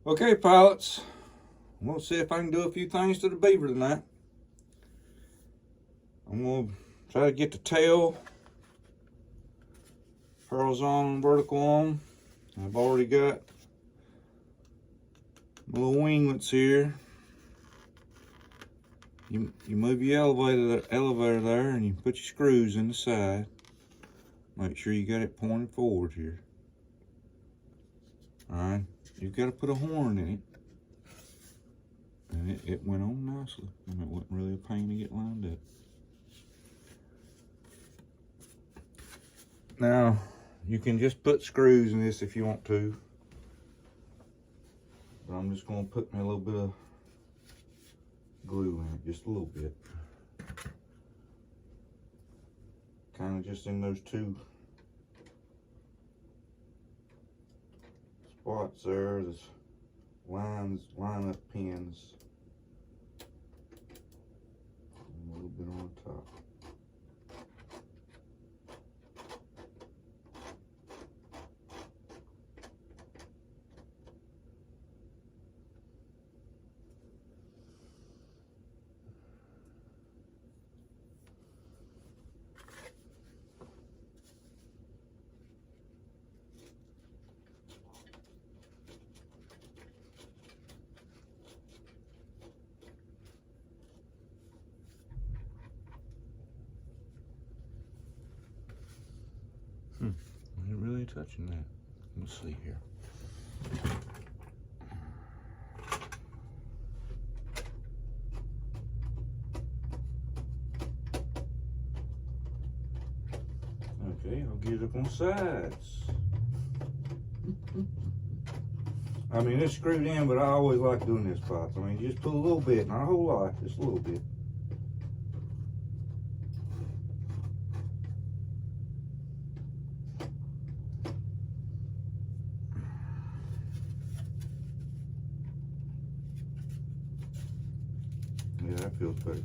Okay, pilots, I'm going to see if I can do a few things to the Beaver tonight. I'm going to try to get the tail horizontal and vertical on. I've already got my little winglets here. You move your elevator there and you put your screws in the side. Make sure you got it pointed forward here. Alright, you've got to put a horn in it. And it went on nicely. And it wasn't really a pain to get lined up. Now, you can just put screws in this if you want to. But I'm just going to put me a little bit of glue in it, just a little bit. Kind of just in those two spots there, there's line up pins. And a little bit on the top. I ain't really touching that. Let's see here. Okay, I'll get it up on the sides. I mean, it's screwed in, but I always like doing this, pops. I mean, just put a little bit, not a whole lot, just a little bit. Yeah, that feels better.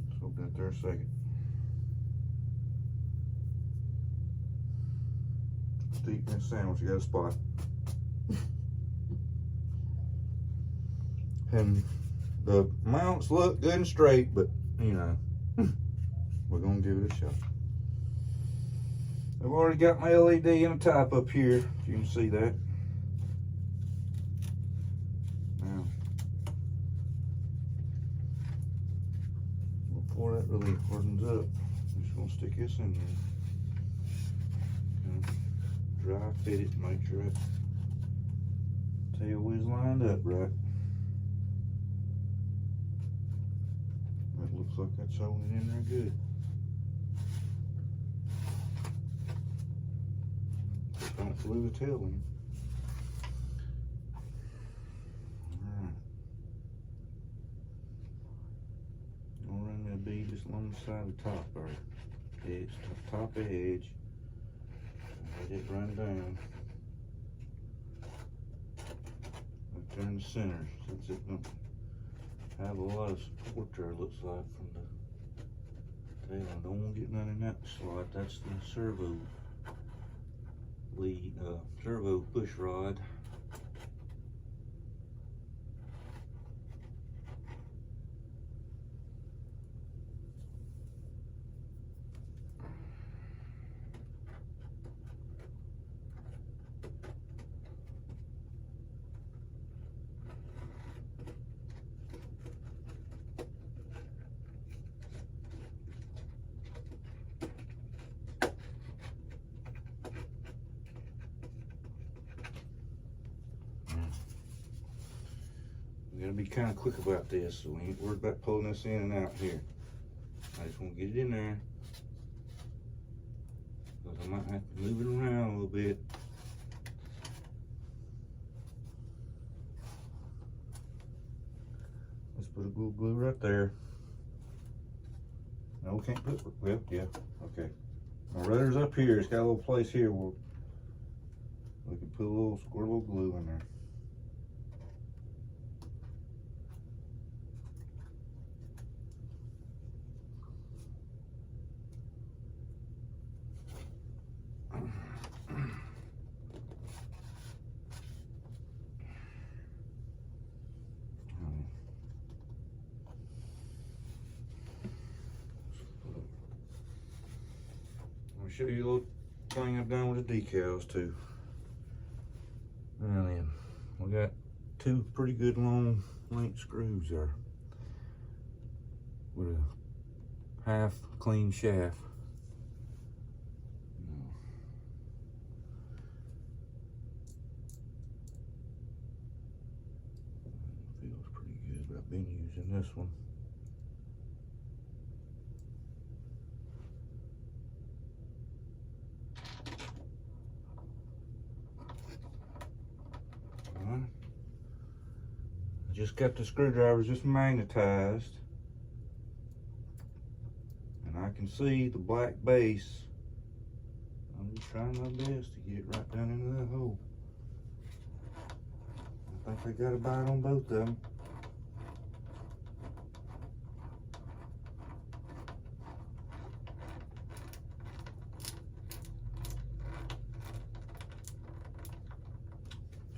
Let's hold that there a second. Deep in the sandwich, you got a spot. And the mounts look good and straight, but you know, we're gonna give it a shot. I've already got my LED in the top up here, if you can see that. Now, before that really hardens up, I'm just gonna stick this in there. Okay. Dry fit it, make sure that tail is lined up right. It looks like that's holding in there good. Don't glue the tail in. Alright. I'll run that bead just along the side of the top or edge, top edge. Let it run down. Up there in the center, since it don't have a lot of support there, it looks like, from the tail. I don't want to get none in that slot. That's the servo lead, servo push rod. We gotta be kind of quick about this, so we ain't worried about pulling this in and out here. I just want to get it in there, because I might have to move it around a little bit. Let's put a glue right there. No, we can't put, well, yeah, okay. My rudder's up here. It's got a little place here where we can put a little, squirt a little glue in there. show you a little thing I've done with the decals too. And then we got two pretty good long length screws there with a half clean shaft. Feels pretty good, but I've been using this one. Just got the screwdriver just magnetized, and I can see the black base. I'm just trying my best to get it right down into that hole. I think I got a bite on both of them.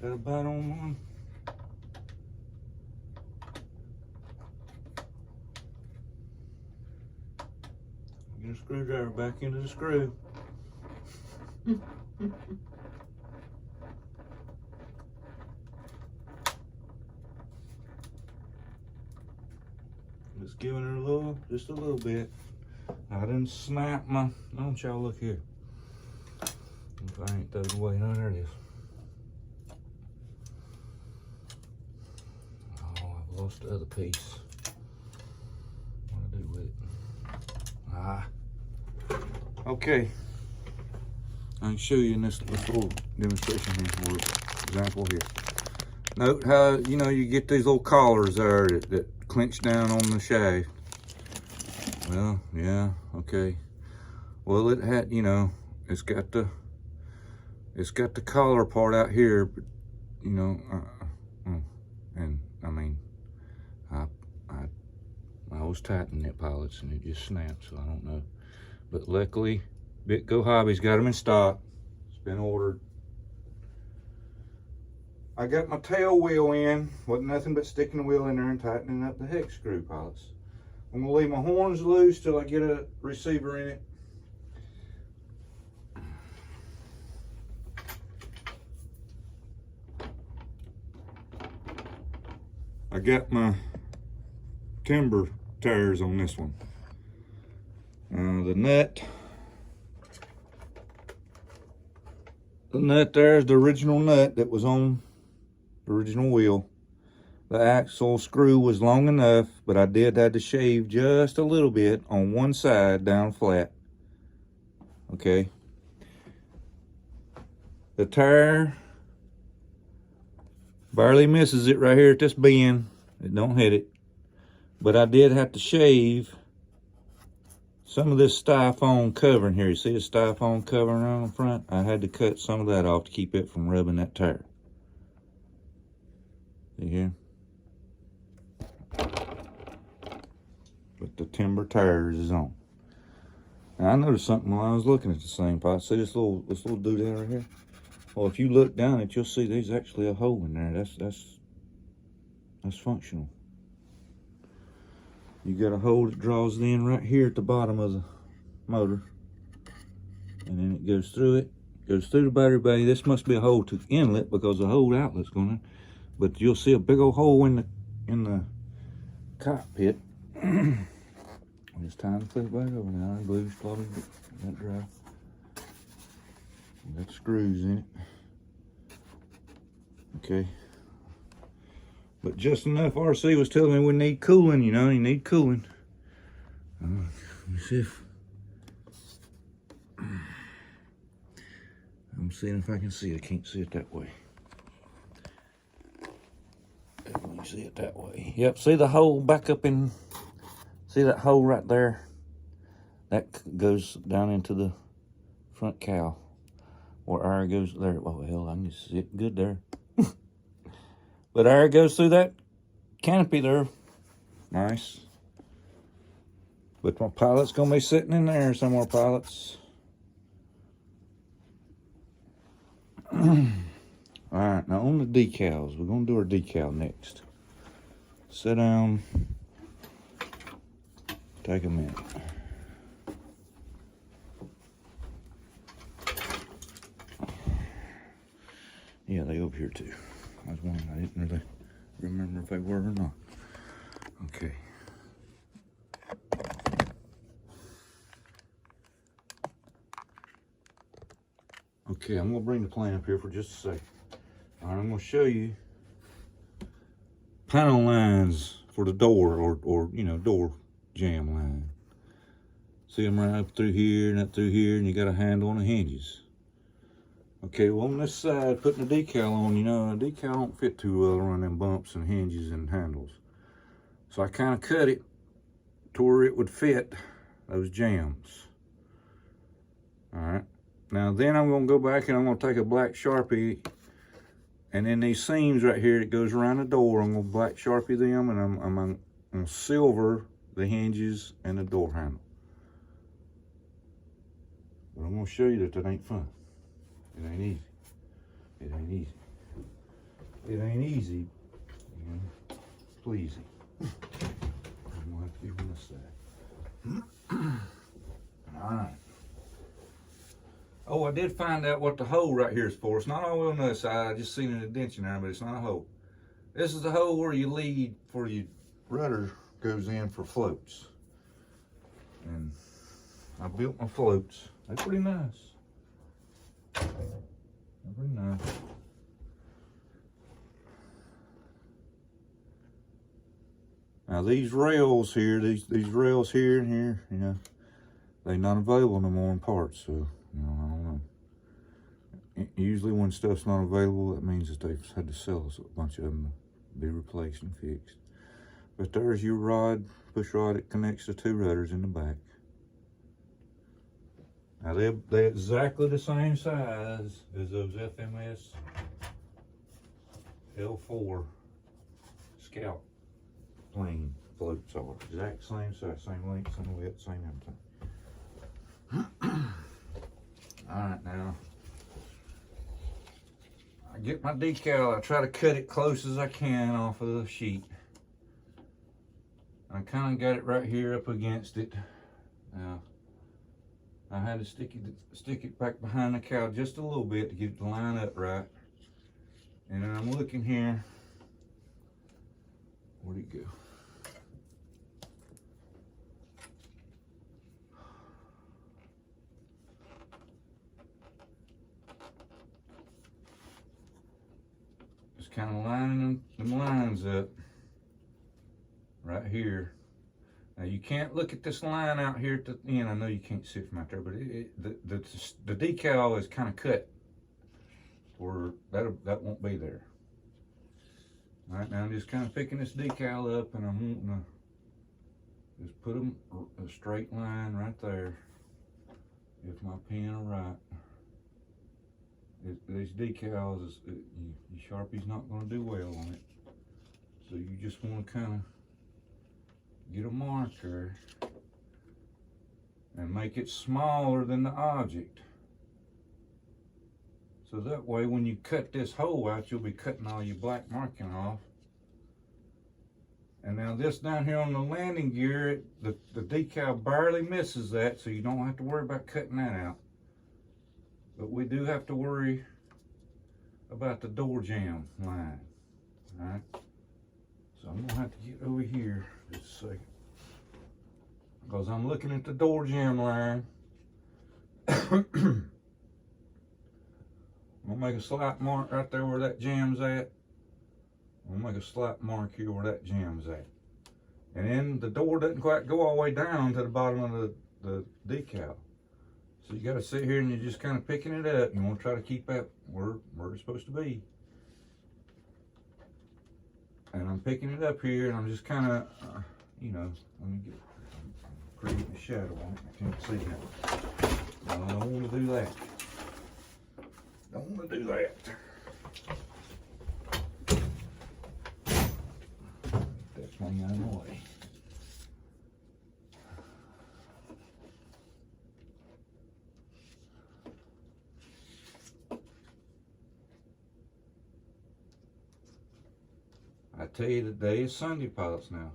Got a bite on one. Get a screwdriver back into the screw. Just giving it a little, just a little bit. I didn't snap my, don't y'all look here. If I ain't throw it away, no, there it is. Oh, I've lost the other piece. What do I do with it? Okay. I can show you in this little demonstration here, or example here. Note how, you know, you get these little collars there that clench down on the shaft. Well, yeah, okay. Well, it had, you know, it's got the collar part out here, but, you know, and I mean, I was tightening it, pilots, and it just snapped, so I don't know. But luckily, BitGo Hobby's got them in stock. It's been ordered. I got my tail wheel in. Wasn't nothing but sticking the wheel in there and tightening up the hex screw, pilots. I'm gonna leave my horns loose till I get a receiver in it. I got my timber tires on this one. The nut there is the original nut that was on the original wheel. The axle screw was long enough, but I did have to shave just a little bit on one side down flat. Okay. The tire barely misses it right here at this bend. It don't hit it. But I did have to shave some of this styrofoam covering here. You see the styrofoam covering on the front? I had to cut some of that off to keep it from rubbing that tire. See here? But the timber tires is on. Now I noticed something while I was looking at the same pot. See this little doodad right here? Well, if you look down it, you'll see there's actually a hole in there. That's functional. You got a hole that draws it in right here at the bottom of the motor. And then it goes through it. Goes through the battery bay. This must be a hole to inlet because the whole outlet's going in. But you'll see a big old hole in the cockpit. It's time to put it back over now. The glue's probably got dry. Got screws in it. Okay. But just enough. RC was telling me we need cooling, you know, you need cooling. Let me see if I'm seeing if I can see it. I can't see it that way. Let me see it that way. Yep, see the hole back up in, see that hole right there? That goes down into the front cowl. Or air goes there. Oh, hell, I can just see it good there. But air goes through that canopy there. Nice. But my pilot's going to be sitting in there somewhere, pilots. Alright, now on the decals. We're going to do our decal next. Sit down. Take a minute. over here too. I was wondering, I didn't really remember if they were or not. Okay. Okay, I'm gonna bring the plane up here for just a second. All right, I'm gonna show you panel lines for the door, or you know, door jamb line. See them right up through here and up through here, and you got a handle on the hinges. Okay, well on this side, putting the decal on, you know, the decal don't fit too well around them bumps and hinges and handles. So I kind of cut it to where it would fit those jambs. All right. Now then I'm gonna go back and I'm gonna take a black Sharpie, and then these seams right here that goes around the door, I'm gonna black Sharpie them, and I'm gonna silver the hinges and the door handle. But I'm gonna show you that ain't fun. It ain't easy. It ain't easy. It ain't easy, you know, pleasing. I'm gonna have to give them this side. All right. Oh, I did find out what the hole right here is for. It's not all on the other side. I just seen an indentation there, but it's not a hole. This is the hole where your lead for your rudder goes in for floats. And I built my floats. They're pretty nice. They're pretty nice. Now these rails here, these rails here and here, you know, they're not available no more in parts, so, you know, I don't know. Usually when stuff's not available, that means that they've had to sell us a bunch of them to be replaced and fixed. But there's your rod, push rod, it connects the two rudders in the back. Now they're exactly the same size as those FMS L4 Scout plane floats are. Exact same size, same length, same width, same everything. Alright, now I get my decal, I try to cut it close as I can off of the sheet. I kind of got it right here up against it. Now I had to stick it back behind the cow just a little bit to get it to line up right. And then I'm looking here. Where'd it go? Just kind of lining them lines up right here. Now you can't look at this line out here at the end. I know you can't see it from out there, but the decal is kind of cut where that won't be there. All right, now I'm just kind of picking this decal up, and I'm wanting to just put them a straight line right there. If my pen are right. These decals, your Sharpie's not going to do well on it. So you just want to kind of get a marker and make it smaller than the object. So that way when you cut this hole out, you'll be cutting all your black marking off. And now this down here on the landing gear, the decal barely misses that, so you don't have to worry about cutting that out. But we do have to worry about the door jamb line. Alright? So I'm gonna have to get over here just a second, because I'm looking at the door jamb line. I'm gonna make a slight mark right there where that jam's at. I'm gonna make a slight mark here where that jam's at. And then the door doesn't quite go all the way down to the bottom of the decal. So you gotta sit here and you're just kind of picking it up. You wanna try to keep that where it's supposed to be. And I'm picking it up here, and I'm just kind of, you know, let me get, I'm creating a shadow on it. I can't see that. No, I don't want to do that. Don't want to do that. That thing out of the way. I tell you, today is Sunday pilots now.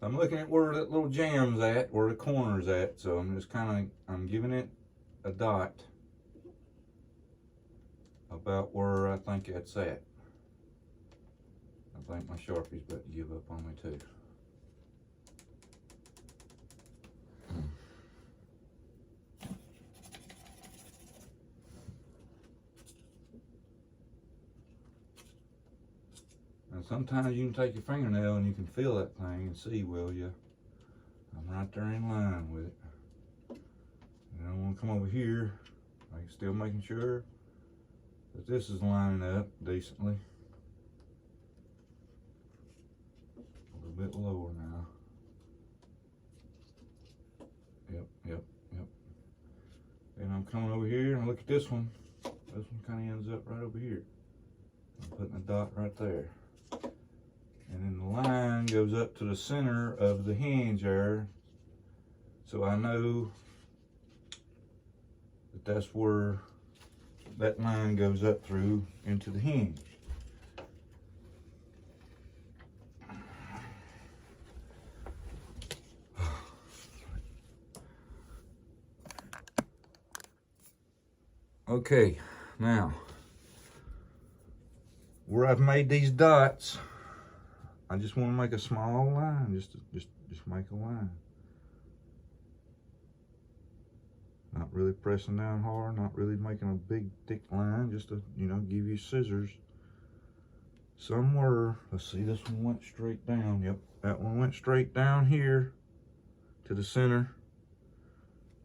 I'm looking at where that little jam's at, where the corner's at, so I'm just kind of, I'm giving it a dot about where I think that's at. I think my Sharpie's about to give up on me too. And sometimes you can take your fingernail and you can feel that thing and see, well, yeah, I'm right there in line with it. And I want to come over here, like still making sure that this is lining up decently. A little bit lower now. Yep. And I'm coming over here and look at this one. This one kind of ends up right over here. I'm putting a dot right there. And then the line goes up to the center of the hinge there. So I know that that's where that line goes up through into the hinge. Okay, now where I've made these dots, I just want to make a small line, just make a line. Not really pressing down hard, not really making a big thick line, just to, you know, give you scissors. Somewhere, let's see, this one went straight down. Yep, that one went straight down here to the center,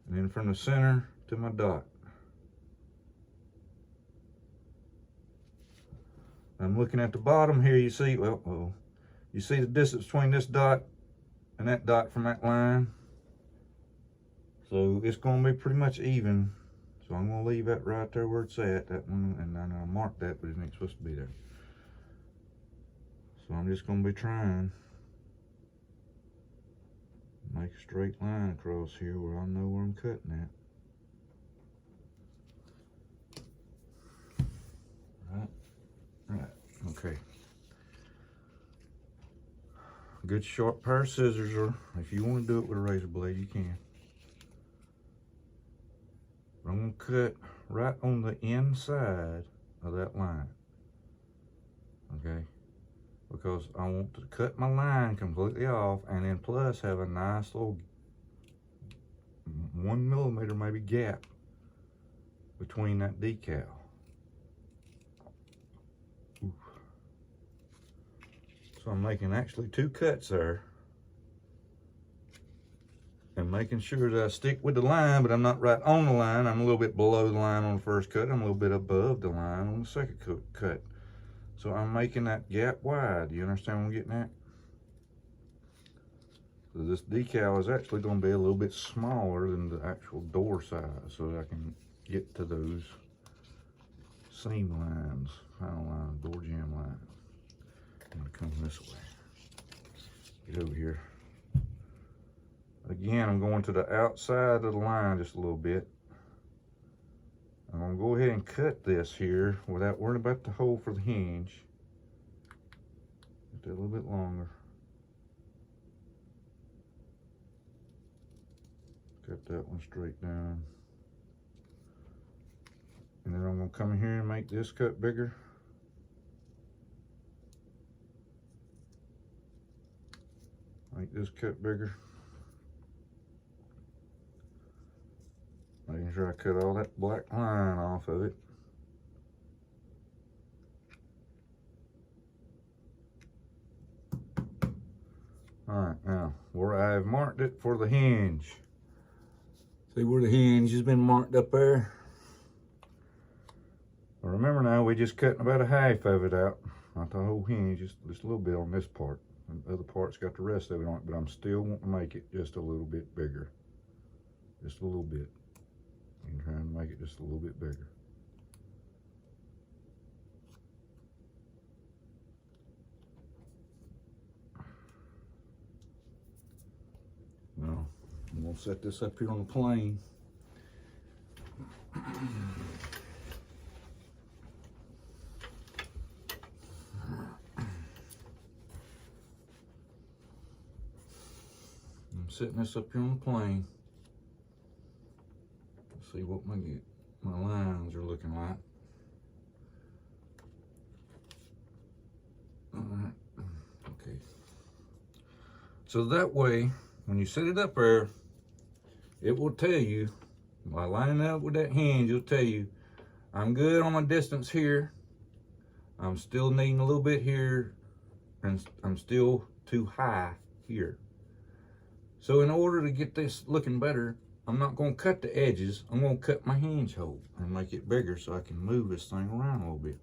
and then from the center to my dot. I'm looking at the bottom here, you see, well, you see the distance between this dot and that dot from that line. So it's gonna be pretty much even. So I'm gonna leave that right there where it's at, that one, and then I'll mark that, but it ain't supposed to be there. So I'm just gonna be trying to make a straight line across here where I know where I'm cutting at. Right, okay. Good sharp pair of scissors, or if you want to do it with a razor blade, you can. But I'm gonna cut right on the inside of that line, okay? Because I want to cut my line completely off, and then plus have a nice little 1 millimeter maybe gap between that decal. Oof. So I'm making actually 2 cuts there, and making sure that I stick with the line, but I'm not right on the line. I'm a little bit below the line on the first cut. I'm a little bit above the line on the second cut. So I'm making that gap wide. You understand what I'm getting at? So this decal is actually going to be a little bit smaller than the actual door size, so that I can get to those seam lines, final lines, door jamb lines. I'm going to come this way. Get over here. Again, I'm going to the outside of the line just a little bit. I'm going to go ahead and cut this here without worrying about the hole for the hinge. Get that a little bit longer. Cut that one straight down. And then I'm going to come in here and make this cut bigger. Make this cut bigger. Making sure I cut all that black line off of it. Alright, now where I've marked it for the hinge. See where the hinge has been marked up there? Well, remember now, we just cutting about a half of it out. Not the whole hinge, just a little bit on this part. And the other part's got the rest of it on it, but I'm still wanting to make it just a little bit bigger. Just a little bit. I'm trying to make it just a little bit bigger. Now, I'm gonna set this up here on the plane. I'm setting this up here on the plane. Let's see what my lines are looking like. Alright, okay. So that way, when you set it up there, it will tell you, by lining up with that hinge, it'll tell you, I'm good on my distance here. I'm still needing a little bit here, and I'm still too high here. So in order to get this looking better, I'm not going to cut the edges. I'm going to cut my hinge hole and make it bigger so I can move this thing around a little bit.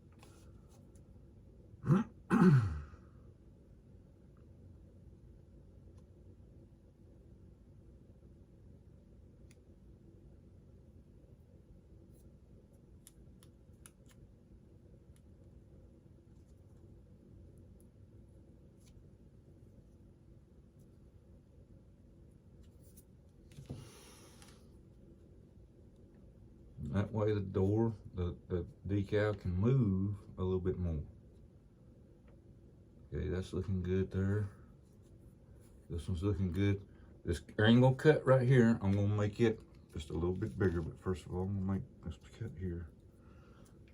That way the door, the decal can move a little bit more. Okay, that's looking good there. This one's looking good. This ain't gonna cut right here. I'm gonna make it just a little bit bigger, but first of all, I'm gonna make this cut here.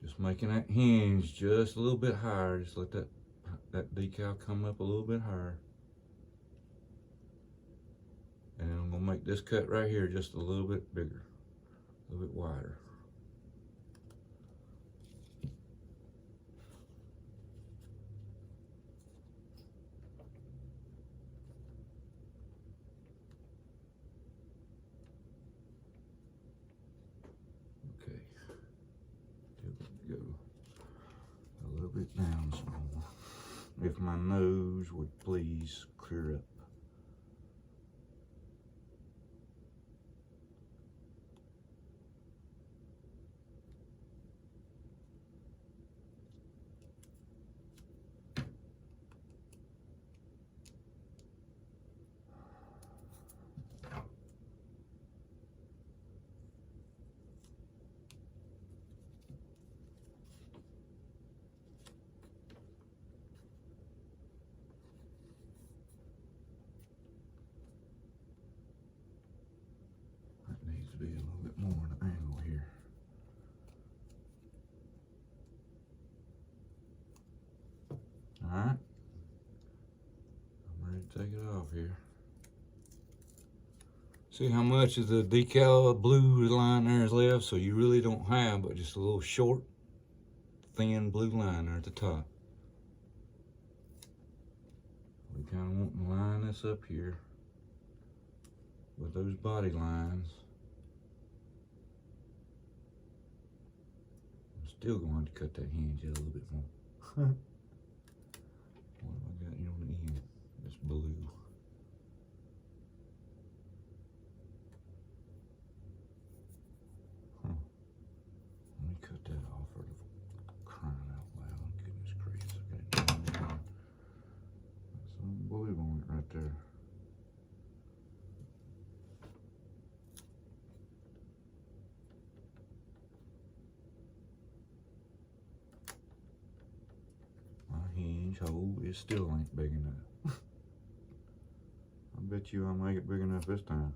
Just making that hinge just a little bit higher. Just let that decal come up a little bit higher. And then I'm gonna make this cut right here just a little bit bigger, a little bit wider. Okay, there we go. A little bit down some more. If my nose would please clear up. Be a little bit more an angle here. Alright, I'm ready to take it off here. See how much of the decal blue line there is left? So you really don't have but just a little short, thin blue line there at the top. We kind of want to line this up here with those body lines. Still going to cut that hinge out a little bit more. What have I got here on the end? This blue. Let me cut that off for the crying out loud. Goodness gracious. Okay. That's some blue on it right there. Hinge hole it still ain't big enough. I bet you I'll make it big enough this time.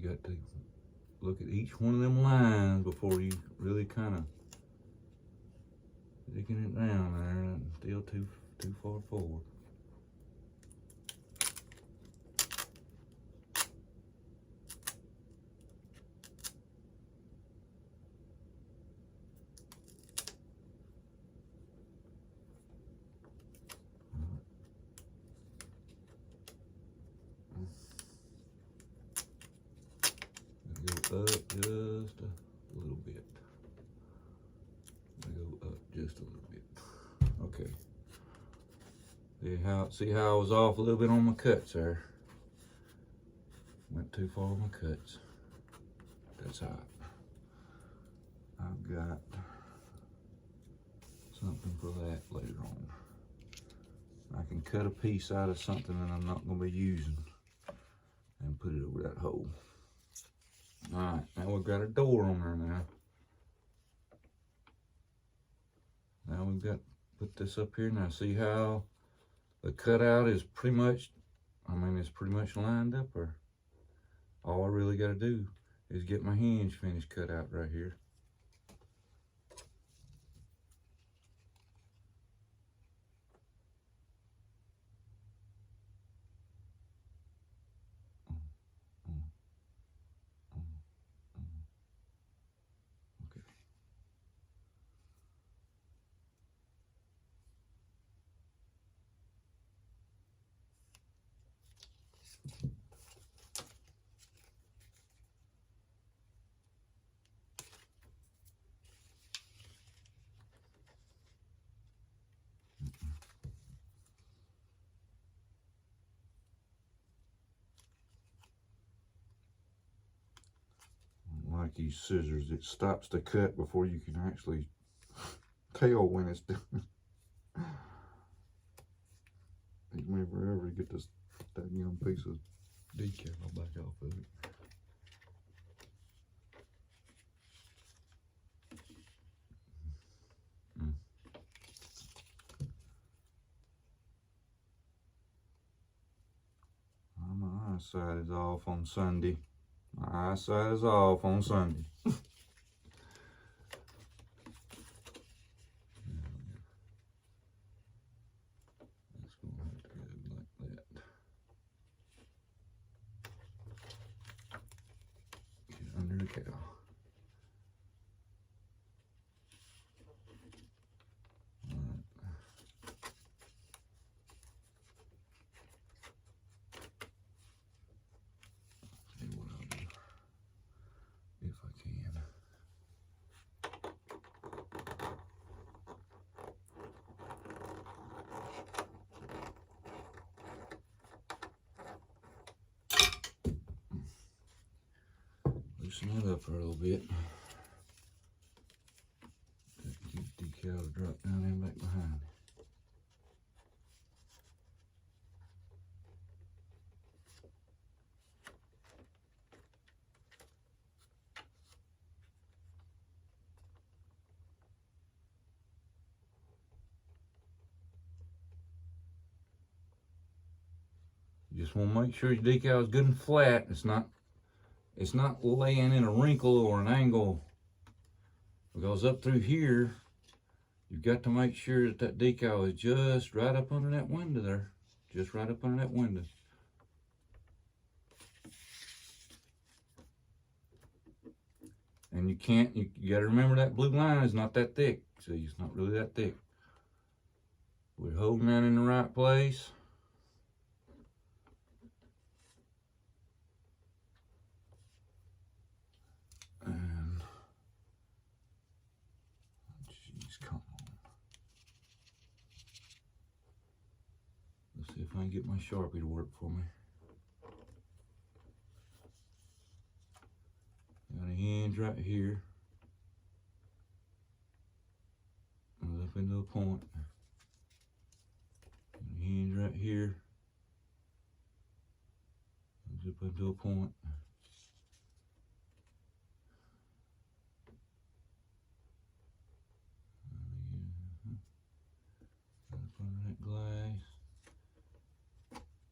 You got to look at each one of them lines before you really kind of digging it down there and still too far forward. Up just a little bit. I go up just a little bit. Okay. See how I was off a little bit on my cuts there. Went too far on my cuts. That's hot. I've got something for that later on. I can cut a piece out of something that I'm not going to be using and put it over that hole. All right, now we've got a door on there now. Now we've got, put this up here. Now see how the cutout is pretty much, I mean, it's pretty much lined up, or all I really got to do is get my hinge finish cut out right here. Okay. Like these scissors, it stops the cut before you can actually tell when it's done. Take me forever to get this young piece of decal back off of it. My eyesight is off on Sunday. My eyesight is off on Sunday. That's going to have to go like that. Get under the cow. Loosen it up for a little bit. Get the decal to drop down and back behind. You just want to make sure your decal is good and flat. It's not laying in a wrinkle or an angle, because up through here, you've got to make sure that that decal is just right up under that window there. Just right up under that window. And you got to remember that blue line is not that thick. See, it's not really that thick. We're holding that in the right place. And, jeez, come on. Let's see if I can get my Sharpie to work for me. Got a hinge right here. Goes up into a point. Got a hinge right here. Goes up into a point. Up under that glass.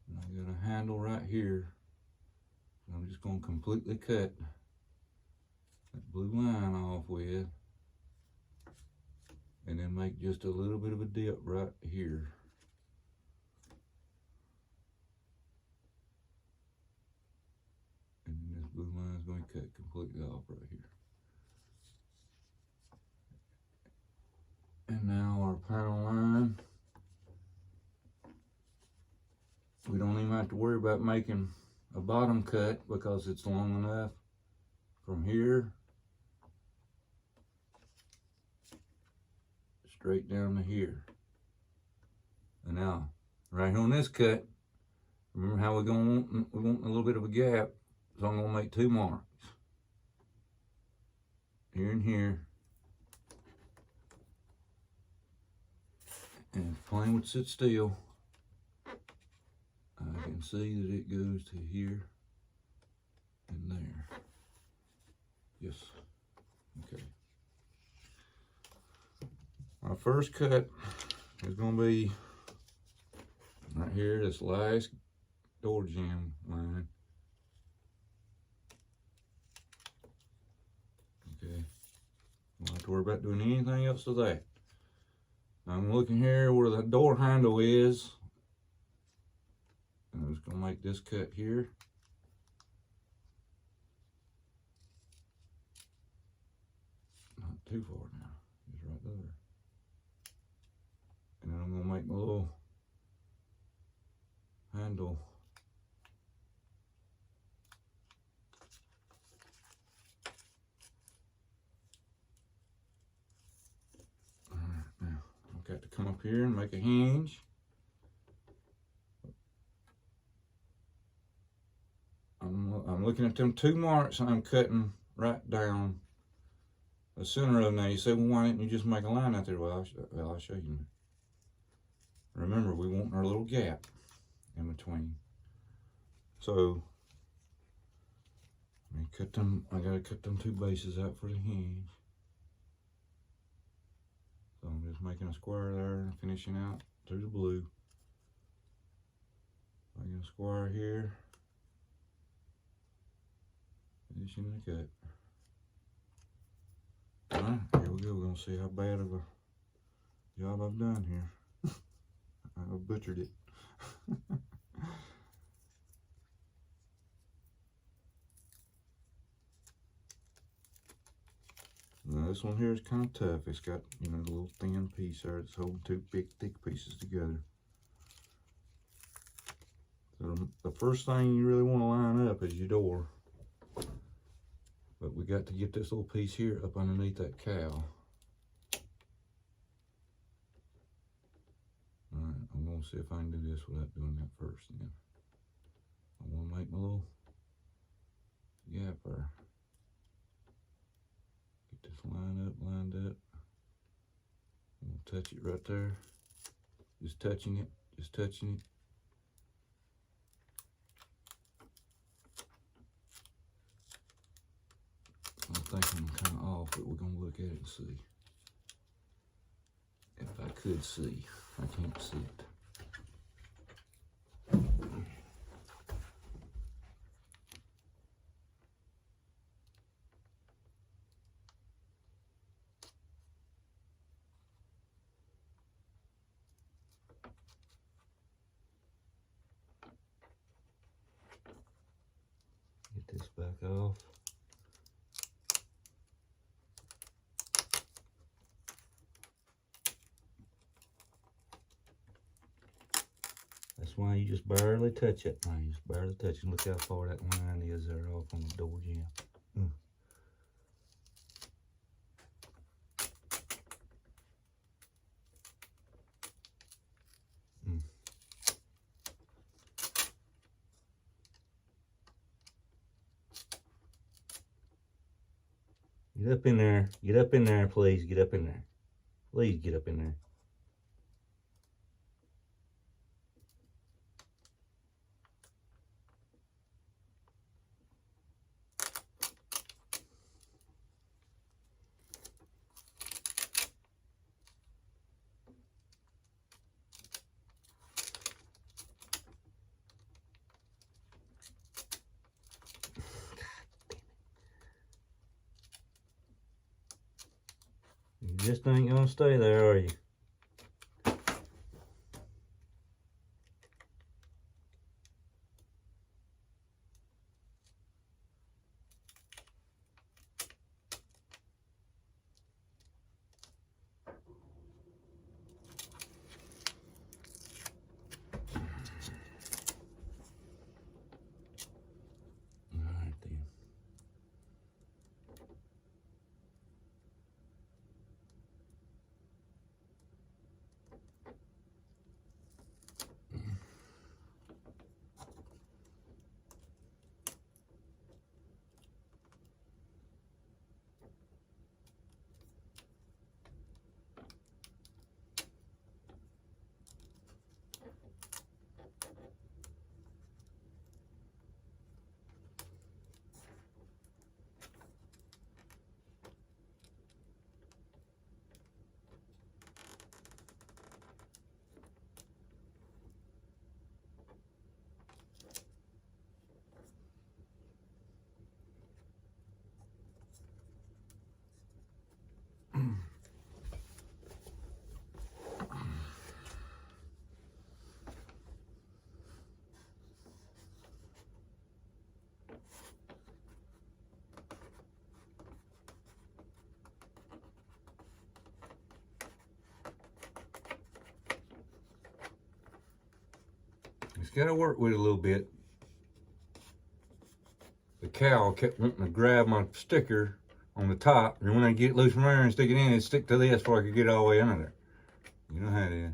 And I got a handle right here. I'm just going to completely cut that blue line off with, and then make just a little bit of a dip right here. And then this blue line is going to cut completely off right here. And now our panel line, we don't even have to worry about making a bottom cut because it's long enough from here straight down to here. And now, right here on this cut, remember how we want a little bit of a gap, so I'm gonna make 2 marks. Here and here. And if plane would sit still, can see that it goes to here and there. Yes. Okay. My first cut is going to be right here, this last door jamb line. Okay. Don't have to worry about doing anything else to that. Now I'm looking here where the door handle is. And I'm just going to make this cut here. Not too far now, just right there. And then I'm going to make my little handle. Alright, now I've got to come up here and make a hinge. I'm looking at them 2 marks and I'm cutting right down the center of them. Now you say, well, why didn't you just make a line out there? Well, I'll show you. Remember, we want our little gap in between. So let me cut them. I gotta cut them 2 bases out for the hinge. So I'm just making a square there and finishing out through the blue. Making a square here. Finishing the cut. Alright, here we go. We're gonna see how bad of a job I've done here. I butchered it. Now this one here is kind of tough. It's got, you know, the little thin piece there. It's holding 2 big thick pieces together. So the first thing you really want to line up is your door. But we got to get this little piece here up underneath that cowl. Alright, I'm going to see if I can do this without doing that first then. I want to make my little gap there. Get this lined up. I'm going to touch it right there. Just touching it. I think I'm kind of off, but we're going to look at it and see. If I could see, I can't see it. Get this back off. That's why you just barely touch it. Now you just barely touch it. Look how far that line is there off on the door jamb. Get up in there. Get up in there, please. Get up in there. Please get up in there. You just ain't gonna stay there, are you? Just gotta work with it a little bit. The cow kept wanting to grab my sticker on the top, and when I get it loose from there and stick it in, it'd stick to this before I could get it all the way under there. You know how it is.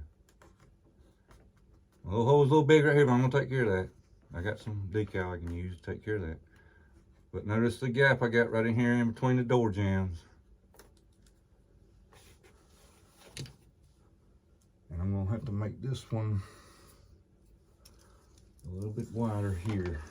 The little hole's a little big right here, but I'm gonna take care of that. I got some decal I can use to take care of that. But notice the gap I got right in here in between the door jambs. And I'm gonna have to make this one a little bit wider here.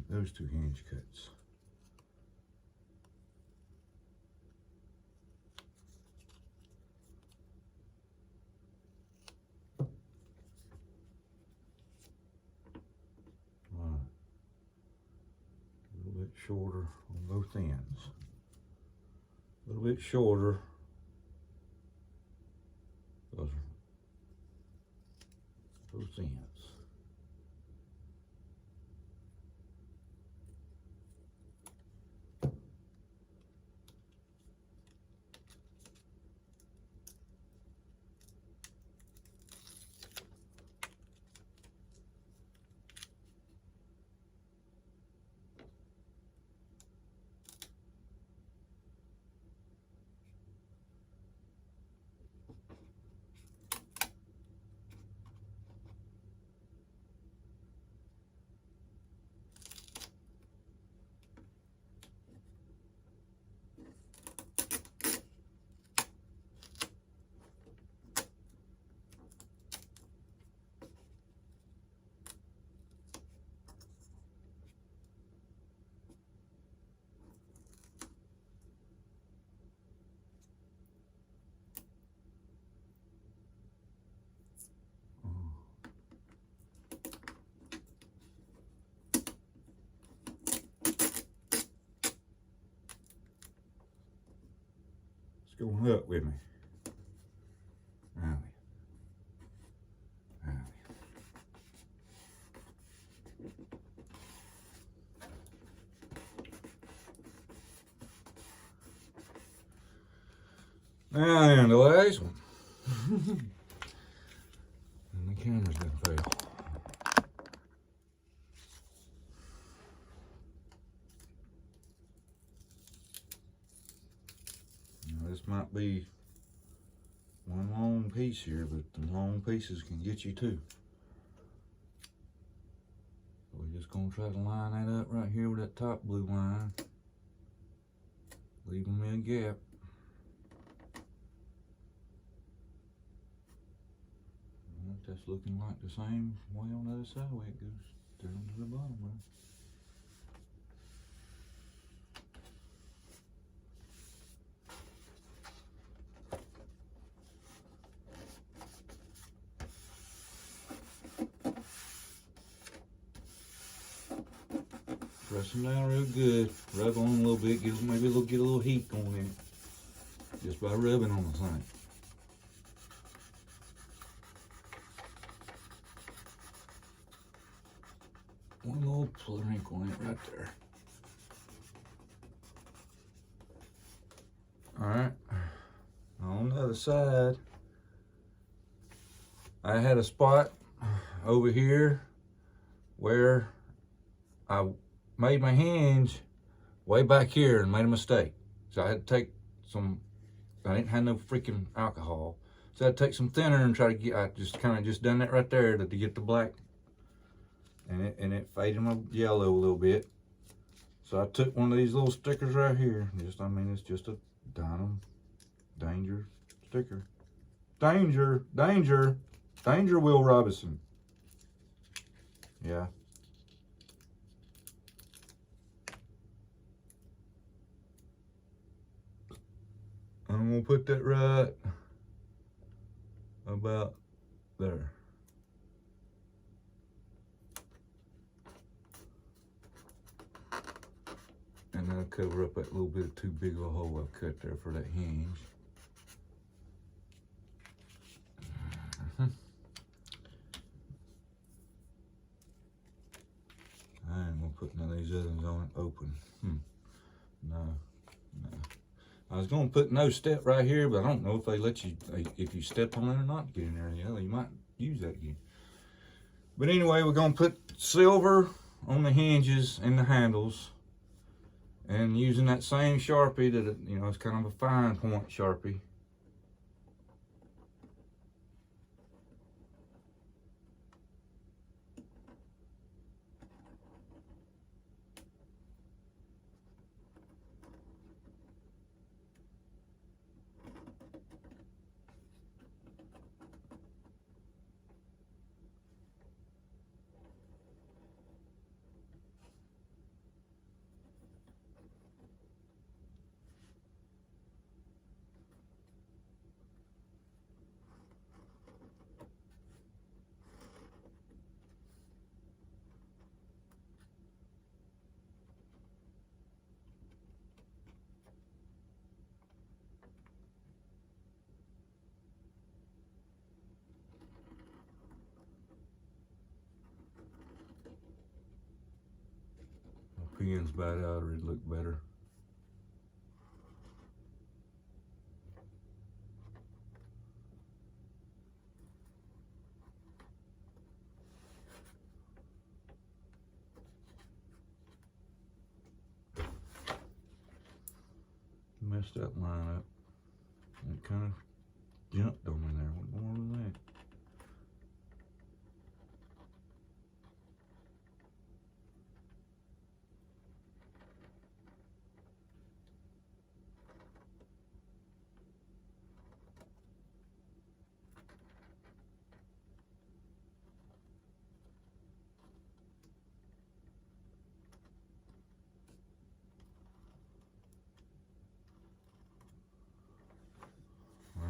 Those two hinge cuts. Right. A little bit shorter on both ends. A little bit shorter. Both ends. It's going up with me. Alley. Alley. Now then, the last one. And the camera's gonna fail. Now, this might be one long piece here, but the long pieces can get you too. So we're just gonna try to line that up right here with that top blue line, leaving me a gap. That's looking like the same way on the other side, where it goes down to the bottom there. Press them down real good. Rub on a little bit. Get a little heat on it just by rubbing on the thing. One little wrinkle on it right there. All right. On the other side, I had a spot over here where I made my hinge way back here and made a mistake. So I had to take some, I didn't have no freaking alcohol. So I had to take some thinner and try to get, I just kind of just done that right there to get the black. And it faded my yellow a little bit. So I took one of these little stickers right here. It's just a Dynam danger sticker. Danger, danger, danger, Will Robinson. Yeah. I'm gonna put that right about there. And that'll cover up that little bit of too big of a hole I've cut there for that hinge. I ain't gonna put none of these other ones on it open. No. I was gonna put no step right here, but I don't know if they let you, if you step on it or not, get in there. Yeah, you might use that again. But anyway, we're gonna put silver on the hinges and the handles, and using that same Sharpie that, you know, it's kind of a fine point Sharpie. Pins bite out or it'd look better. Messed that line up. It kind of jumped on me there. What more than that?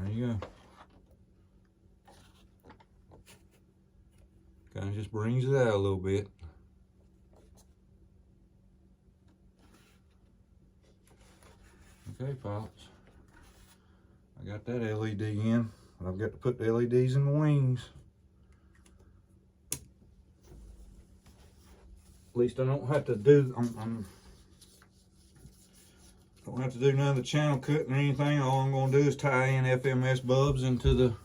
There you go. Kind of just brings it out a little bit. Okay, pilots. I got that LED in, but I've got to put the LEDs in the wings. At least I don't have to do, don't have to do none of the channel cutting or anything. All I'm going to do is tie in FMS bulbs into the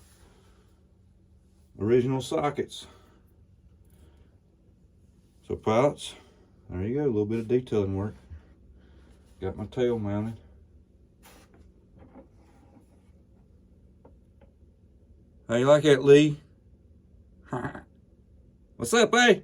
original sockets. So pilots, there you go, a little bit of detailing work. Got my tail mounted. How you like that, Lee? What's up, eh?